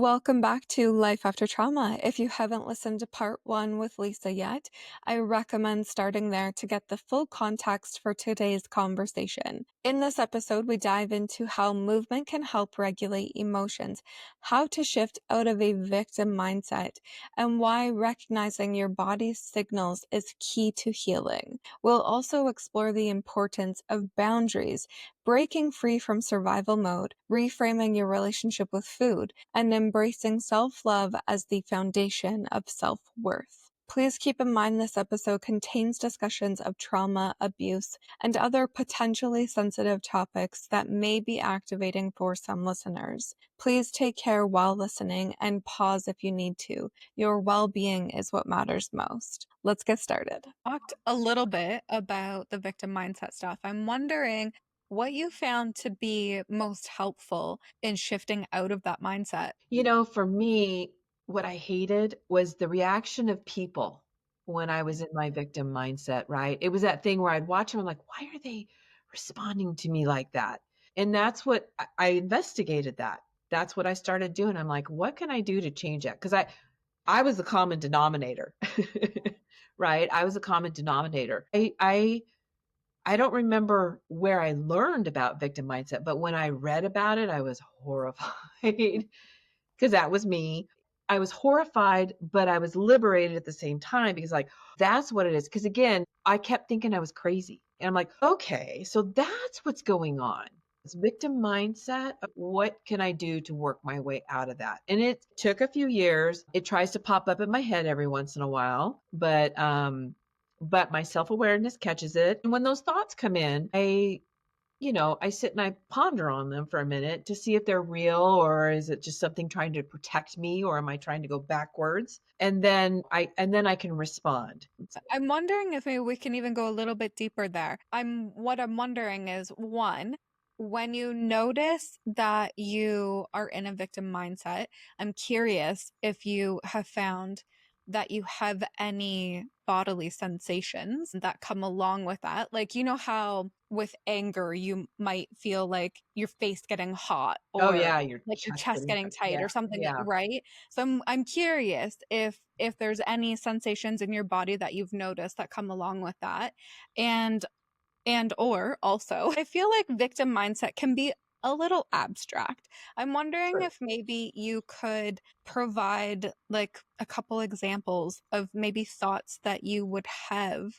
Welcome back to Life After Trauma. If you haven't listened to part one with Lisa yet, I recommend starting there to get the full context for today's conversation. In this episode, we dive into how movement can help regulate emotions, how to shift out of a victim mindset, and why recognizing your body's signals is key to healing. We'll also explore the importance of boundaries, breaking free from survival mode, reframing your relationship with food, and embracing self-love as the foundation of self-worth. Please keep in mind this episode contains discussions of trauma, abuse, and other potentially sensitive topics that may be activating for some listeners. Please take care while listening and pause if you need to. Your well-being is what matters most. Let's get started. Talked a little bit about the victim mindset stuff. I'm wondering what you found to be most helpful in shifting out of that mindset. For me, what I hated was the reaction of people when I was in my victim mindset, right? It was that thing where I'd watch them, I'm like, why are they responding to me like that? And that's what I investigated that. That's what I started doing. I'm like, what can I do to change that? Because I was the common denominator, right? I was a common denominator. I don't remember where I learned about victim mindset, but when I read about it, I was horrified because that was me. I was horrified, but I was liberated at the same time because that's what it is. Because again, I kept thinking I was crazy. And I'm like, okay, so that's what's going on. It's victim mindset. What can I do to work my way out of that? And it took a few years. It tries to pop up in my head every once in a while, but my self-awareness catches it. And when those thoughts come in, I sit and I ponder on them for a minute to see if they're real, or is it just something trying to protect me, or am I trying to go backwards? And then I can respond. I'm wondering if maybe we can even go a little bit deeper there. What I'm wondering is, one, when you notice that you are in a victim mindset, I'm curious if you have found that you have any bodily sensations that come along with that. Like, you know how with anger you might feel like your face getting hot, Oh or yeah, your like your chest chest getting getting tight. tight Yeah, or something, yeah. right? So I'm curious if there's any sensations in your body that you've noticed that come along with that. And or also, I feel like victim mindset can be a little abstract. I'm wondering True. if maybe you could provide like a couple examples of maybe thoughts that you would have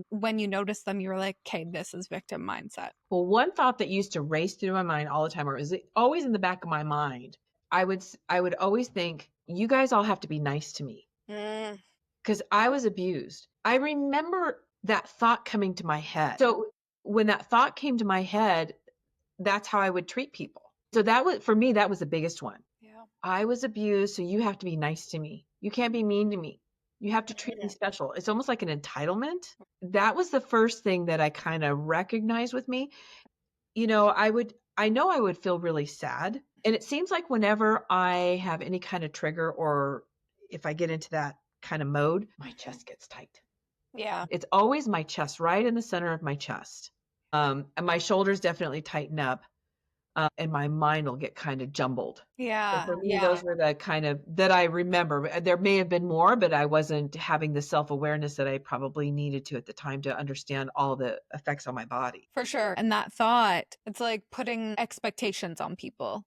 when you notice them. You were like, okay, this is victim mindset. Well, one thought that used to race through my mind all the time, or is always in the back of my mind, I would always think, you guys all have to be nice to me Mm. because I was abused. I remember that thought coming to my head. So when that thought came to my head, that's how I would treat people. So that was, for me, that was the biggest one. Yeah. I was abused, so you have to be nice to me. You can't be mean to me. You have to treat me special. It's almost like an entitlement. That was the first thing that I kind of recognized with me. I would feel really sad. And it seems like whenever I have any kind of trigger, or if I get into that kind of mode, my chest gets tight. Yeah. It's always my chest, right in the center of my chest. And my shoulders definitely tighten up, and my mind will get kind of jumbled. So Yeah. for me, Yeah. those were the kind of that I remember. There may have been more, but I wasn't having the self-awareness that I probably needed to at the time to understand all the effects on my body. For sure. And that thought, it's like putting expectations on people,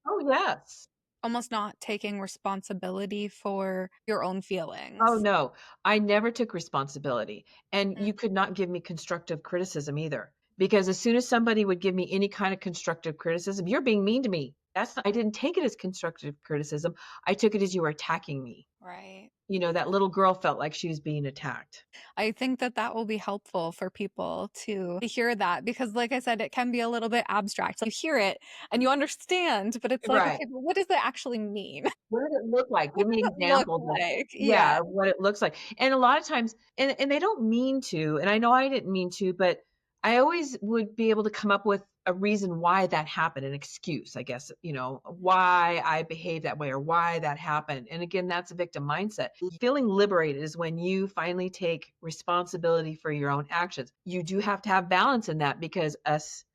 Oh, yes. almost not taking responsibility for your own Oh, feelings. no. I never took responsibility. And Mm. you could not give me constructive criticism either. Because as soon as somebody would give me any kind of constructive criticism, you're being mean to me. I didn't take it as constructive criticism. I took it as you were attacking me. Right. That little girl felt like she was being attacked. I think that that will be helpful for people to hear that, because like I said, it can be a little bit abstract. Like, you hear it and you understand, but it's like, Right. okay, but what does it actually mean? What does it look like? What Give me does it look examples of, like? yeah, Yeah. what it looks like. And a lot of times, and they don't mean to, and I know I didn't mean to, but I always would be able to come up with a reason why that happened, an excuse, I guess, why I behaved that way or why that happened. And again, that's a victim mindset. Feeling liberated is when you finally take responsibility for your own actions. You do have to have balance in that, because us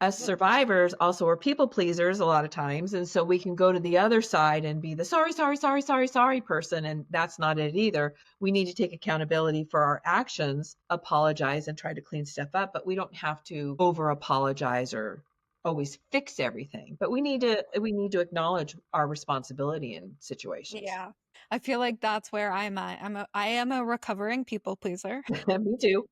Us survivors also are people pleasers a lot of times, and so we can go to the other side and be the sorry, sorry, sorry, sorry, sorry person, and that's not it either. We need to take accountability for our actions, apologize, and try to clean stuff up, but we don't have to over apologize or always fix everything. But we need to acknowledge our responsibility in situations. Yeah. I feel like that's where I'm at. I am a recovering people pleaser. Me too.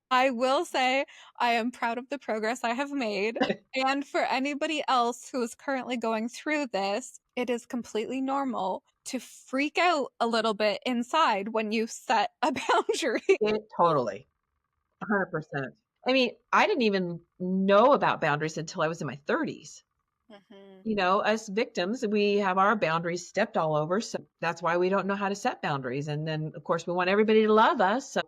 I will say I am proud of the progress I have made. And for anybody else who is currently going through this, it is completely normal to freak out a little bit inside when you set a boundary. It totally. 100%. I mean, I didn't even know about boundaries until I was in my 30s. Mhm. Us victims, we have our boundaries stepped all over. So that's why we don't know how to set boundaries. And then, of course, we want everybody to love us. So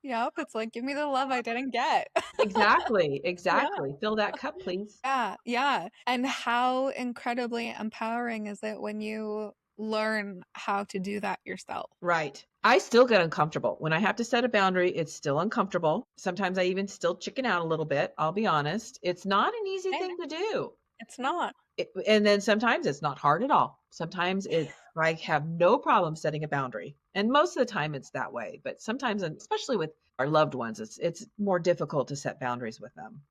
Yep, it's like, "Give me the love I didn't get." exactly, Yeah. exactly. Fill that cup, please. Yeah, yeah, and how incredibly empowering is it when you learn how to do that yourself? Right. I still get uncomfortable. When I have to set a boundary, it's still uncomfortable. Sometimes I even still chicken out a little bit. I'll be honest. It's not an easy Hey, thing to do. it's not. And then sometimes it's not hard at all. Sometimes I have no problem setting a boundary. And most of the time it's that way. But sometimes, and especially with our loved ones, it's more difficult to set boundaries with them.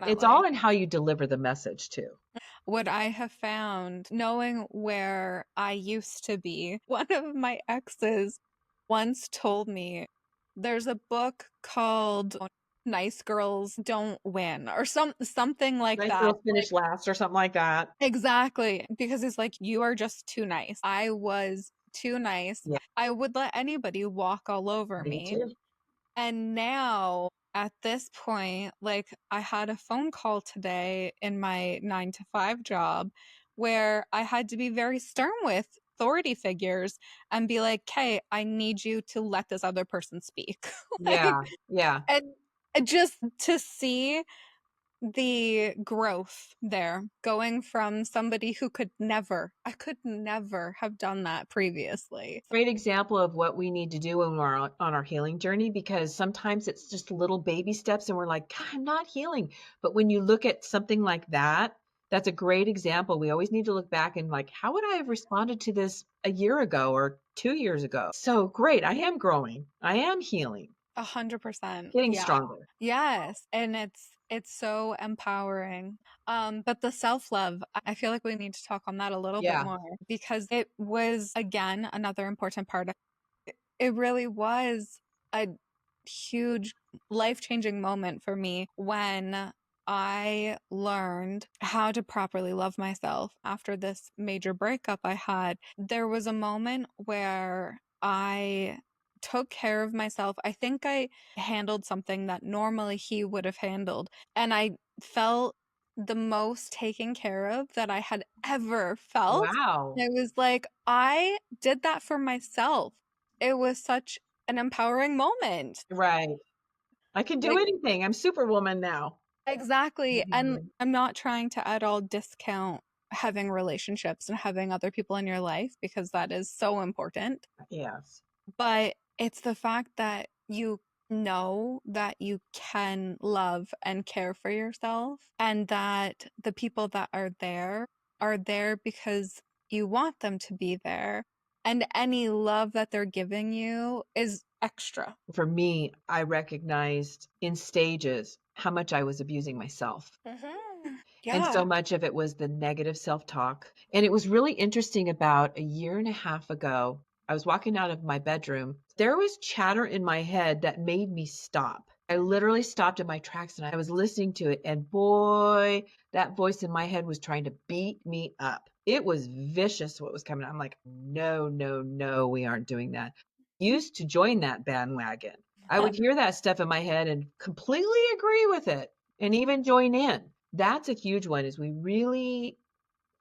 It's all Definitely. in how you deliver the message too. What I have found, knowing where I used to be, one of my exes once told me there's a book called Nice Girls Don't Win or something like Nice that. girls finish last or something like that. Exactly, because it's like, "You are just too nice." I was too nice. Yeah, I would let anybody walk all over me me, too. and now, at this point, like, I had a phone call today in my 9 to 5 job where I had to be very stern with authority figures and be like, "'Kay, I need you to let this other person speak." Like, Yeah, yeah. and just to see the growth there, going from somebody who I could never have done that previously. Great example of what we need to do when we're on our healing journey, because sometimes it's just little baby steps and we're like, God, I'm not healing. But when you look at something like that, that's a great example. We always need to look back and like, how would I have responded to this a year ago or 2 years ago? So great. I am growing. I am healing, 100%. getting Yeah. stronger. Yes, and it's so empowering. But the self-love, I feel like we need to talk on that a little bit Yeah. more because it was again another important part of it really was a huge life-changing moment for me when I learned how to properly love myself after this major breakup I had. There was a moment where I took care of myself. I think I handled something that normally he would have handled, and I felt the most taken care of that I had ever felt. Wow. It was like, I did that for myself. It was such an empowering moment. Right. I can do Like, anything. I'm Superwoman now. exactly, and Mhm. I'm not trying to at all discount having relationships and having other people in your life because that is so important, Yes. but it's the fact that you know that you can love and care for yourself and that the people that are there because you want them to be there, and any love that they're giving you is extra. For me, I recognized in stages how much I was abusing myself. And so Yeah. much of it was the negative self-talk. And it was really interesting about a year and a half ago, I was walking out of my bedroom. There was chatter in my head that made me stop. I literally stopped in my tracks and I was listening to it. And boy, that voice in my head was trying to beat me up. It was vicious what was coming. I'm like, no, no, no, we aren't doing that. Used to join that bandwagon. I would hear that stuff in my head and completely agree with it and even join in. That's a huge one is we really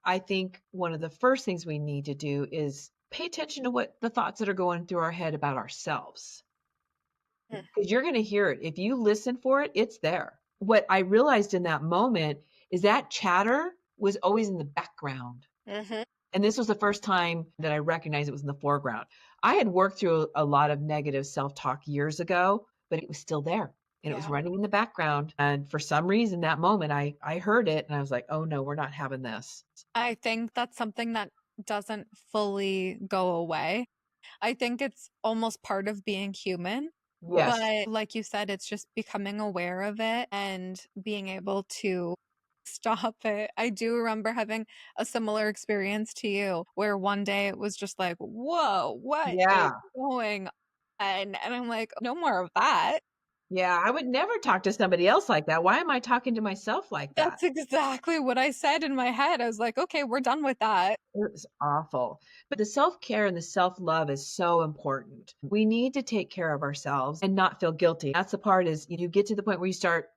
I think one of the first things we need to do is pay attention to what the thoughts that are going through our head about ourselves. Because you're going to hear it. If you listen for it, it's there. What I realized in that moment is that chatter was always in the background. Mhm. And this was the first time that I recognized it was in the foreground. I had worked through a lot of negative self talk years ago, but it was still there. and it was Yeah. running in the background. And for some reason, that moment, I heard it and I was like, oh no, we're not having this. I think that's something that doesn't fully go away. I think it's almost part of being human, Yes. but like you said, it's just becoming aware of it and being able to stop it. I do remember having a similar experience to you where one day it was just like, "Whoa, what is Yeah. going on?" And I'm like, "No more of that." Yeah. I would never talk to somebody else like that. Why am I talking to myself like that? That's exactly what I said in my head. I was like, "Okay, we're done with that." It was awful. But the self-care and the self-love is so important. We need to take care of ourselves and not feel guilty. That's the part is you get to the point where you start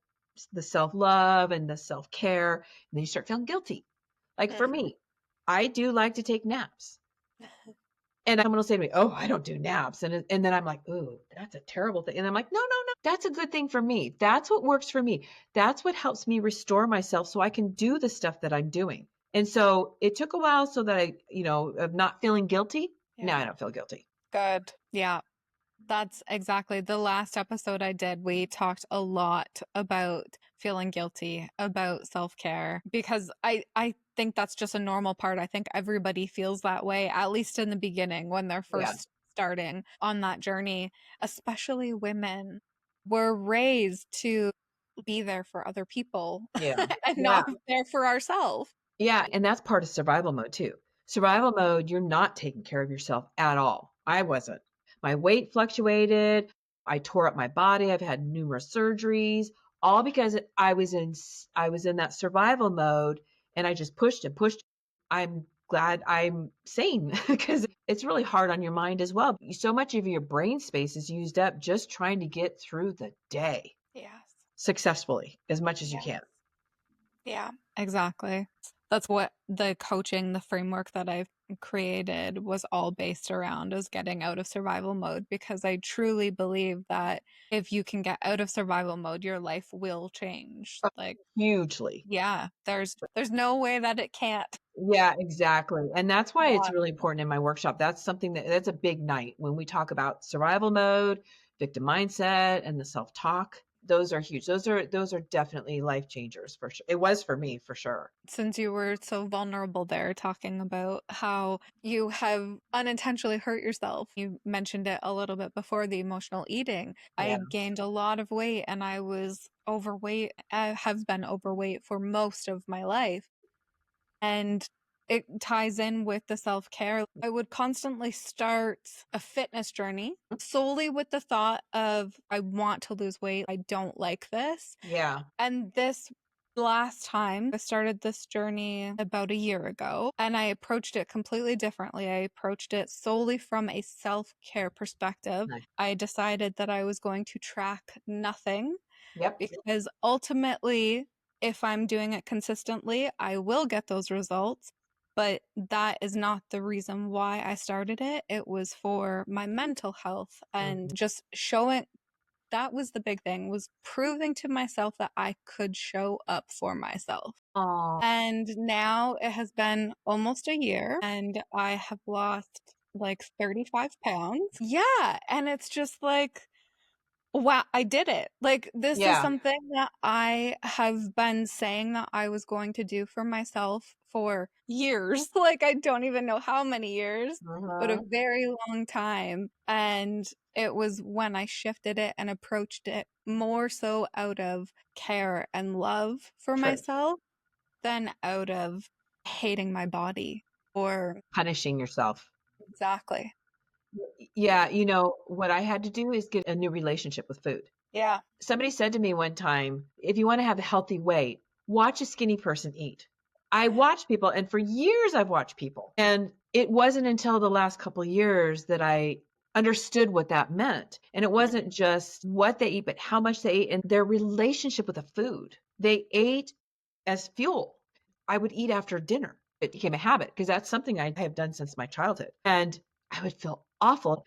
the self-love and the self-care, and then you start feeling guilty. Like for Mhm. me, I do like to take naps. And someone will say to me, "Oh, I don't do naps." And then I'm like, "Ooh, that's a terrible thing." And I'm like, "No, no, no. That's a good thing for me. That's what works for me. That's what helps me restore myself so I can do the stuff that I'm doing." And so it took a while so that of not feeling guilty. Now I Yeah. don't feel guilty. Good. Yeah. That's exactly the last episode I did. We talked a lot about feeling guilty, about self-care because I think that's just a normal part. I think everybody feels that way at least in the beginning when they're Yeah. first starting on that journey, especially women. We're raised to be there for other people Yeah. and Yeah. not there for ourselves. Yeah, and that's part of survival mode too. Survival mode, you're not taking care of yourself at all. I wasn't. My weight fluctuated. I tore up my body. I've had numerous surgeries, all because I was in that survival mode and I just pushed and pushed. I'm glad I'm sane because it's really hard on your mind as well. So much of your brain space is used up just trying to get through the day Yes. successfully as much as you Yes. can. Yeah, exactly. That's what the coaching, the framework that I've created was all based around is getting out of survival mode because I truly believe that if you can get out of survival mode, your life will change. Like, Hugely. yeah, there's no way that it can't. Yeah, exactly. And that's why it's Yeah. really important in my workshop. That's something that's a big night when we talk about survival mode, victim mindset, and the self-talk. Those are huge. Those are definitely life changers for sure. It was for me for sure. Since you were so vulnerable there, talking about how you have unintentionally hurt yourself, you mentioned it a little bit before the emotional eating. Yeah. I gained a lot of weight and I was overweight. I have been overweight for most of my life. And it ties in with the self care. I would constantly start a fitness journey solely with the thought of, I want to lose weight. I don't like this. Yeah. And this last time, I started this journey about a year ago, and I approached it completely differently. I approached it solely from a self care perspective. Nice. I decided that I was going to track nothing Yep. because ultimately, if I'm doing it consistently, I will get those results. But that is not the reason why I started it. It was for my mental health and Mhm. just showing that was the big thing, was proving to myself that I could show up for myself. Aw. And now it has been almost a year and I have lost like 35 pounds. Yeah. And it's just like, wow, I did it. Like, this is Yeah. something that I have been saying that I was going to do for myself for years. Like, I don't even know how many years, but a Mhm. very long time. And it was when I shifted it and approached it more so out of care and love for True. myself than out of hating my body or Punishing yourself. exactly. Yeah, what I had to do is get a new relationship with food. Yeah. Somebody said to me one time, if you want to have a healthy weight, watch a skinny person eat. I watch people, and for years I've watched people. And it wasn't until the last couple of years that I understood what that meant. And it wasn't just what they eat, but how much they ate and their relationship with the food. They ate as fuel. I would eat after dinner. It became a habit because that's something I have done since my childhood. And I would feel awful.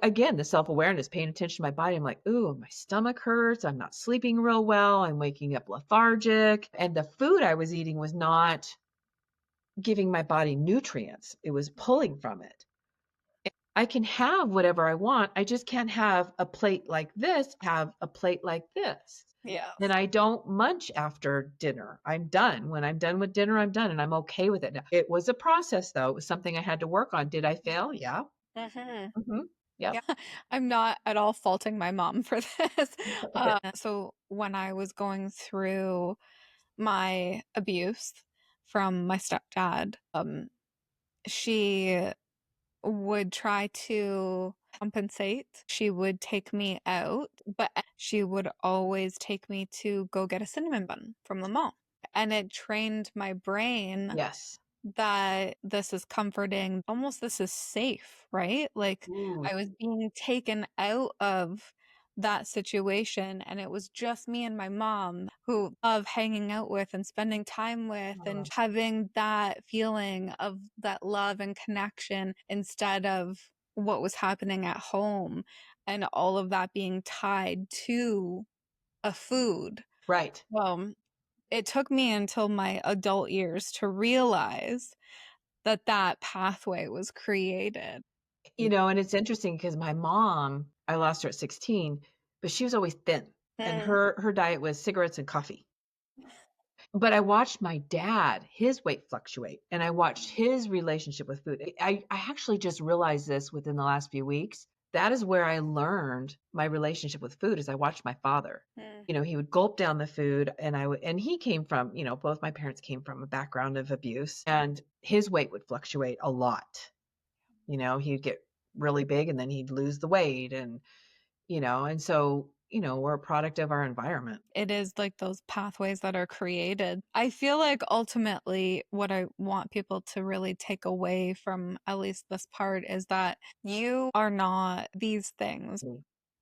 Again, the self-awareness, paying attention to my body. I'm like, ooh, my stomach hurts. I'm not sleeping real well. I'm waking up lethargic. And the food I was eating was not giving my body nutrients. It was pulling from it. I can have whatever I want. I just can't have a plate like this, have a plate like this. Yeah. And I don't munch after dinner. I'm done. When I'm done with dinner, I'm done and I'm okay with it. Now, it was a process though. It was something I had to work on. Did I fail? Yeah. Mhm. Mhm. Yep. Yeah. I'm not at all faulting my mom for this. So when I was going through my abuse from my stepdad, she would try to compensate. She would take me out, but she would always take me to go get a cinnamon bun from the mall. And it trained my brain Yes. that this is comforting, almost this is safe, right? Like Ooh. I was being taken out of that situation and it was just me and my mom who of hanging out with and spending time with and Oh, having that feeling of that love and connection instead of what was happening at home and all of that being tied to a food. right. Well, it took me until my adult years to realize that that pathway was created. And it's interesting because my mom, I lost her at 16, but she was always thin and Mm. her diet was cigarettes and coffee. But I watched my dad, his weight fluctuate, and I watched his relationship with food. I actually just realized this within the last few weeks. That is where I learned my relationship with food is I watched my father. Mm. He would gulp down the food and he came from, both my parents came from a background of abuse and his weight would fluctuate a lot. He'd get really big and then he'd lose the weight and so, we're a product of our environment. It is like those pathways that are created. I feel like ultimately what I want people to really take away from at least this part is that you are not these things.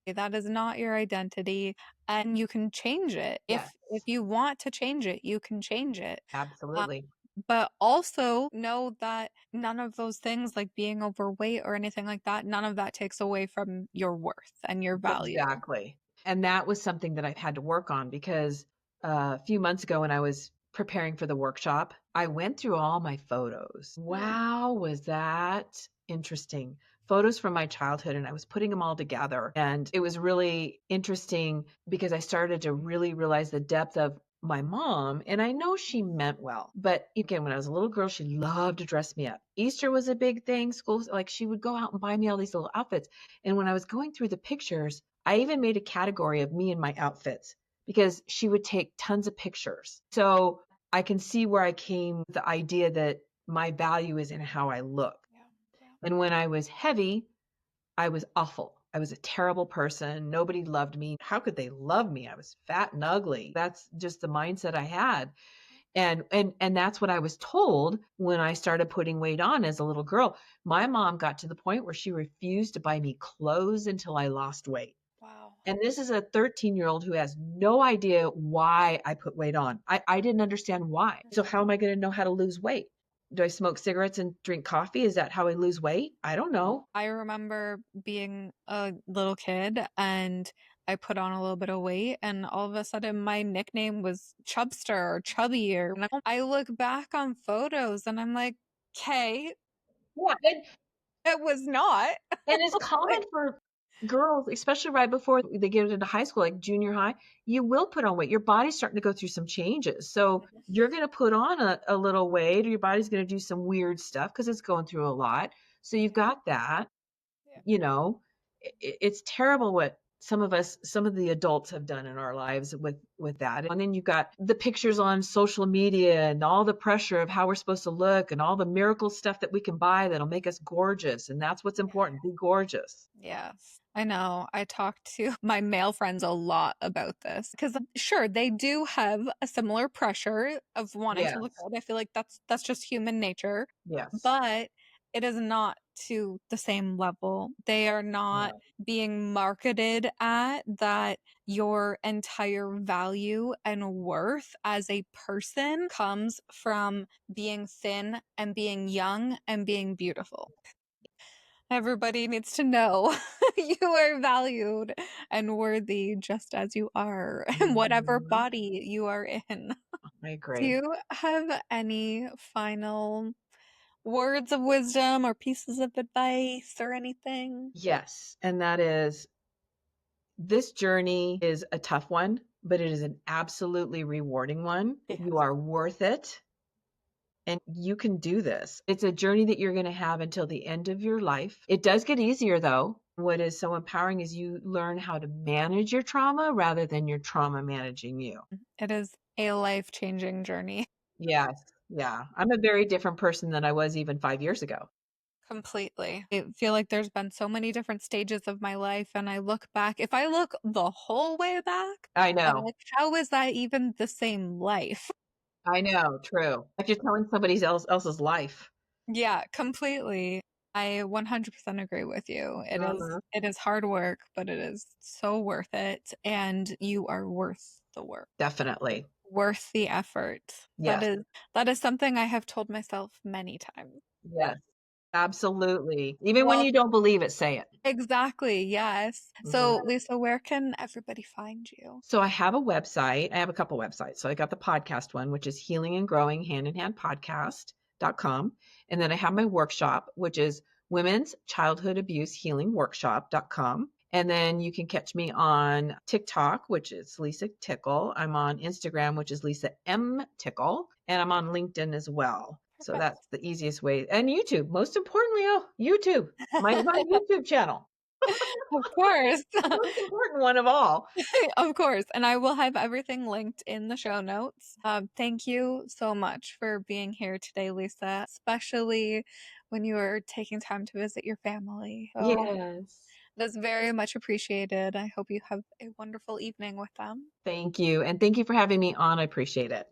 That is not your identity and you can change it. If Yes, you want to change it, you can change it. absolutely. But also know that none of those things, like being overweight or anything like that, none of that takes away from your worth and your value. Exactly. And that was something that I've had to work on because a few months ago when I was preparing for the workshop, I went through all my photos. Mm. Wow, was that interesting. Photos from my childhood, and I was putting them all together. And it was really interesting because I started to really realize the depth of my mom. And I know she meant well. But again, when I was a little girl, she loved to dress me up. Easter was a big thing. School, like she would go out and buy me all these little outfits. And when I was going through the pictures, I even made a category of me and my outfits because she would take tons of pictures. So I can see where I came with the idea that my value is in how I look. Yeah, yeah. And when I was heavy, I was awful. I was a terrible person. Nobody loved me. How could they love me? I was fat and ugly. That's just the mindset I had. And that's what I was told when I started putting weight on as a little girl. My mom got to the point where she refused to buy me clothes until I lost weight. Wow. And this is a 13-year-old who has no idea why I put weight on. I didn't understand why. So how am I going to know how to lose weight? Do I smoke cigarettes and drink coffee? Is that how I lose weight? I don't know. I remember being a little kid and I put on a little bit of weight and all of a sudden my nickname was Chubster or Chubby or I look back on photos and I'm like, okay, Yeah, it was not. and it's common Like, for girls, especially right before they get into high school, like junior high, you will put on weight. Your body's starting to go through some changes. So you're going to put on a little weight, or your body's going to do some weird stuff because it's going through a lot. So you've got that, yeah. you know, it's terrible what some of the adults have done in our lives with that. And then you've got the pictures on social media and all the pressure of how we're supposed to look and all the miracle stuff that we can buy that'll make us gorgeous. And that's what's important. Be gorgeous. Yes, I know. I talk to my male friends a lot about this because sure, they do have a similar pressure of wanting to look Yes. good. I feel like that's just human nature, Yes. but it is not to the same level. They are not No. being marketed at that your entire value and worth as a person comes from being thin and being young and being beautiful. Everybody needs to know you are valued and worthy just as you are, in whatever Mhm. body you are in. I Do agree. you have any final words of wisdom or pieces of advice or anything? Yes, and that is, this journey is a tough one, but it is an absolutely rewarding one. You Yes. are worth it, and you can do this. It's a journey that you're going to have until the end of your life. It does get easier though. What is so empowering is you learn how to manage your trauma rather than your trauma managing you. It is a life-changing journey. Yes. Yeah. I'm a very different person than I was even 5 years ago. Completely. I feel like there's been so many different stages of my life, and I look back if I look the whole way back, I I'm know. like, "How is that even the same life?" I know. True. Like you're telling somebody else's life. Yeah, completely. I 100% agree with you. Mhm. It is hard work, but it is so worth it, and you are worth the work, Definitely. worth the effort. Yes. That is something I have told myself many times. Yes. Absolutely. Even when Well, you don't believe it, say it. exactly, yes. Mhm. So, Lisa, where can everybody find you? So I have a website. I have a couple websites. So I got the podcast one, which is healing and growing hand in hand podcast.com. And then I have my workshop, which is women's childhood abuse healing workshop.com. And then you can catch me on TikTok, which is Lisa Tickel. I'm on Instagram, which is Lisa M Tickel. And I'm on LinkedIn as well. So Perfect. that's the easiest way. And YouTube, most importantly, oh, YouTube, my YouTube channel, Of course. the most important one of all. Of course, and I will have everything linked in the show notes. Thank you so much for being here today, Lisa, especially when you are taking time to visit your family. So Yes. that's very much appreciated. I hope you have a wonderful evening with them. Thank you. And thank you for having me on. I appreciate it.